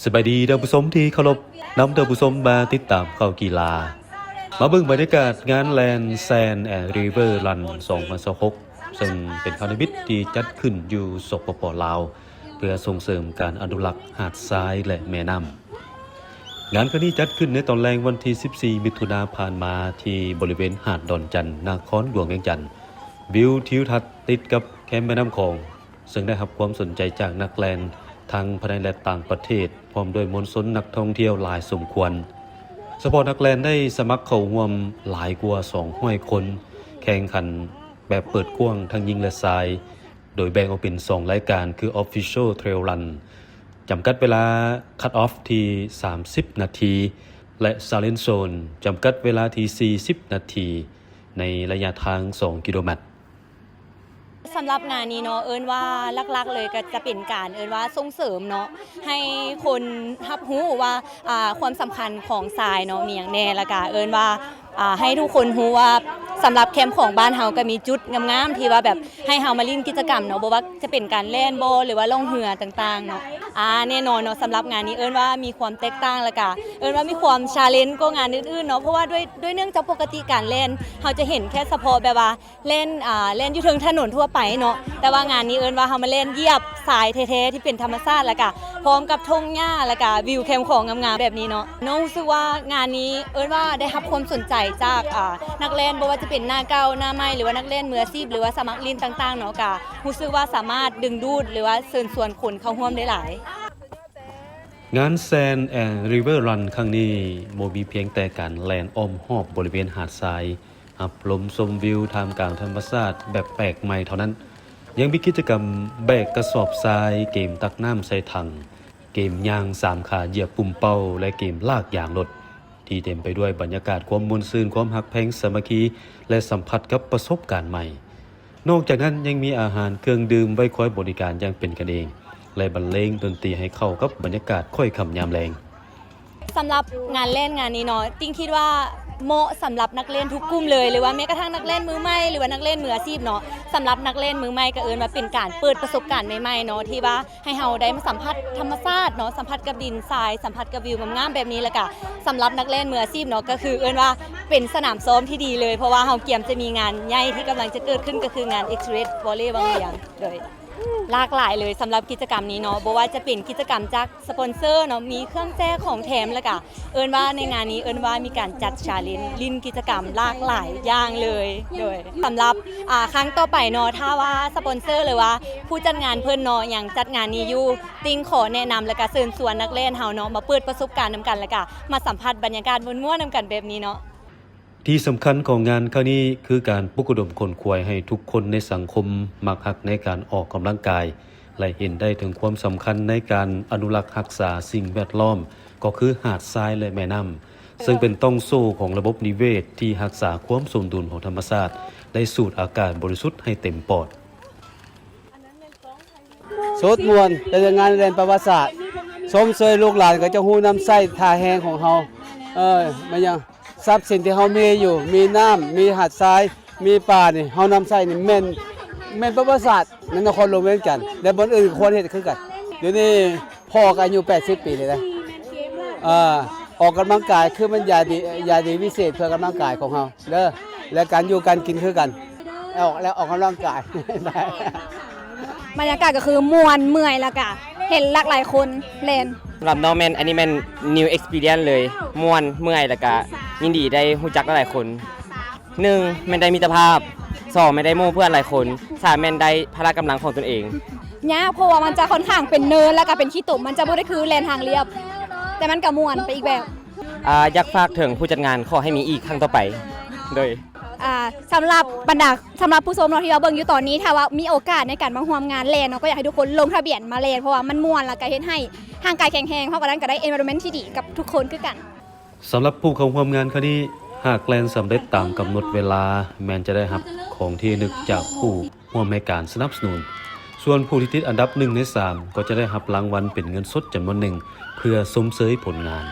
สบายดีท่านผู้ชมที่เคารพนำท่านผู้ชมมาติดตามข่าวกีฬามาเบิ่งบรรยากาศงานแลนด์แซนแอนด์ริเวอร์รัน2026ซึ่งเป็นคอนเทนต์ที่จัดขึ้นอยู่สปป.ลาวเพื่อส่งเสริมการอนุรักษ์หาดทรายและแม่น้ำงานครั้งนี้จัดขึ้นในตอนแรงวันที่ 14 มิถุนายนผ่านมาที่บริเวณหาดดอนจันทร์นครหลวงเวียงจันทร์วิวทิวทัศน์ติดกับแคมป์แม่น้ำคลองซึ่งได้รับความสนใจจากนักแลนด์ทั้งภายในและต่างประเทศพร้อมด้วยมวลชนนักท่องเที่ยวหลายสมควรเฉพาะนักแลนด์ได้สมัครเข้าร่วมหลายกว่า200 คนแข่งขันแบบเปิดกว้างทั้งยิงและทรายโดยแบ่งออกเป็น2รายการคือ Official Trail Run จำกัดเวลา Cut Off ที่30 นาทีและ Silent Zone จำกัดเวลาที่40 นาทีในระยะทาง2 กิโลเมตรสำหรับงานนี้เนาะเอิ้นว่าลักๆเลยก็จะเป็นการเอิ้นว่าส่งเสริมเนาะให้คนรับรู้ว่าความสำคัญของทรายเนาะมีอย่างแน่แล้วก็เอิ้นว่าให้ทุกคนรู้ว่าสำหรับแคมป์ของบ้านเฮาก็มีจุดงามๆที่ว่าแบบให้เฮามาเล่นกิจกรรมเนาะบ่ว่าจะเป็นการเล่นบอลหรือว่าล่องเรือต่างๆเนาะแน่นอนเนาะสำหรับงานนี้เอิ้นว่ามีความแตกต่างแล้วก็เอิ้นว่ามีความชาเลนจ์กว่างานอื่นๆเนาะเพราะว่าด้วยเนื่องจากปกติการเล่นเฮาจะเห็นแค่เฉพาะแบบว่าเล่นอยู่เทิงถนนทั่วไปเนาะแต่ว่างานนี้เอิ้นว่าเฮามาเล่นเหยียบทรายแท้ๆที่เป็นธรรมชาติแล้วก็พร้อมกับทุ่งหญ้าแล้วก็วิวแคมป์ของงามๆแบบนี้เนาะน้องรู้สึกว่างานนี้เอิ้นว่าได้รับความสนใจจากนักเล่นบ่ว่าจะเป็นหน้าเก่าหน้าใหม่หรือว่านักเล่นมืออาชีพหรือว่าสมัครเล่นต่างๆเนาะก็รู้สึกว่าสามารถดึงดูดหรือว่าเชิญชวนคนเข้าร่วมได้หลายงานแซนแอนด์ริเวอร์รันครั้งนี้บ่มีเพียงแต่การแล่นอ้อมรอบบริเวณหาดทรายอับลมชมวิวท่ามกลางธรรมชาติแบบแปลกใหม่เท่านั้นยังมีกิจกรรมแบกกระสอบทรายเกมตักน้ำใส่ถังเกมย่าง3 ขาเหยียบปุ่มเป้าและเกมลากยางรถที่เต็มไปด้วยบรรยากาศความม่วนซื่นความฮักแพงสามัคคีและสัมผัสกับประสบการณ์ใหม่นอกจากนั้นยังมีอาหารเครื่องดื่มไว้คอยบริการอย่างเป็นกันเองและบรรเลงดนตรีให้เข้ากับบรรยากาศค่อยค่ำยามแลงสำหรับงานเล่นงานนี้เนาะติ้งคิดว่าเหมาะสำหรับนักเล่นทุกกลุ่มเลยหรือว่าแม้กระทั่งนักเล่นมือใหม่หรือว่านักเล่นมืออาชีพเนาะสำหรับนักเล่นมือใหม่ก็เอิ้นว่าเป็นการเปิดประสบการณ์ใหม่ๆเนาะที่ว่าให้เฮาได้มาสัมผัสธรรมชาติเนาะสัมผัสกับดินทรายสัมผัสกับวิวงามๆแบบนี้แล้วก็สำหรับนักเล่นมืออาชีพเนาะก็คือเอิ้นว่าเป็นสนามซ้อมที่ดีเลยเพราะว่าเฮาเกียมจะมีงานใหญ่ที่กำลังจะเกิดขึ้นก็คืองาน X-Ray Volley บางอย่างโดยหลากหลายเลยสำหรับกิจกรรมนี้เนาะบ่ว่าจะเป็นกิจกรรมจากสปอนเซอร์เนาะมีเครื่องแจกของแถมแล้วก็เอิ้นว่าในงานนี้เอิ้นว่ามีการจัดชาเลนจ์ลินกิจกรรมหลากหลายอย่างเลยโดยสำหรับครั้งต่อไปเนาะถ้าว่าสปอนเซอร์หรือว่าผู้จัดงานเพิ่นเนาะอย่างจัดงานนี้อยู่ติ้งขอแนะนำแล้วก็เชิญชวนนักเล่นเฮาเนาะมาเปิดประสบการณ์นำกันแล้วก็มาสัมผัสบรรยากาศม่วนๆนำกันแบบนี้เนาะที่สำคัญของงานครั้งนี้คือการปลุกระดมคนควายให้ทุกคนในสังคมมักฮักในการออกกำลังกายและเห็นได้ถึงความสำคัญในการอนุรักษ์รักษาสิ่งแวดล้อมก็คือหาดทรายและแม่น้ำซึ่งเป็นต้องโซ่ของระบบนิเวศที่รักษาความสมดุลของธรรมชาติได้สูดอากาศบริสุทธิ์ให้เต็มปอดสุดมวลแต่งานเรียนประวัติศาสตร์ชมเชยลูกหลานก็จะฮู้น้ำไส้ทาแห้งของเฮามันยังทรัพย์สินที่เฮามีอยู่มีน้ำมีหาดทรายมีป่านี่เฮานำไส้นี่แม่นประวัติศาสตร์ในนครหลวงเวียงจันทน์และบนอื่นควรเฮ็ดคือกันเดี๋ยวนี้พ่อก็อายุ80 ปีเลยนะออกกำลังกายคือมันยาดีวิเศษเพื่อกำลังกายของเฮาเด้อและการอยู่การกินคือกันแล้วออกกำลังกายบรรยากาศก็คือม่วนเมื่อยแล้วก็เห็นหลากหลายคนเล่นสำหรับน้องแมนอันนี้แมน new experience เลยม่วนเมื่อยแล้วก็ยินดีได้รู้จักหลายคน1แมนได้มิตรภาพ2แมนได้หมู่เพื่อนหลายคน3แมนได้พละกำลังของตนเองยากเพราะว่ามันจะค่อนข้างเป็นเนินแล้วก็เป็นขี้ตุ่มมันจะบ่ได้คือแล่นทางเรียบแต่มันก็ม่วนไปอีกแบบอยากฝากถึงผู้จัดงานขอให้มีอีกครั้งต่อไปโดยสำหรับบรรดาสำหรับผู้ชมที่เราเบิ่งอยู่ตอนนี้ถ้าว่ามีโอกาสในการมาร่วมงานแลนเนาะก็อยากให้ทุกคนลงทะเบียนมาแลนเพราะว่ามันม่วนแล้วก็เฮ็ดให้ร่างกายแข็งแรงเฮาก็ได้ environment ที่ดีกับทุกคนคือกันสำหรับผู้เข้าร่วมงานครั้งนี้หากแลนสำเร็จตามกำหนดเวลาแมนจะได้รับของที่นึกจากผู้ร่วมในการสนับสนุนส่วนผู้ที่ติดอันดับ1 ใน 3ก็จะได้รับรางวัลเป็นเงินสดจำนวนหนึ่งเพื่อสมเสยผลงาน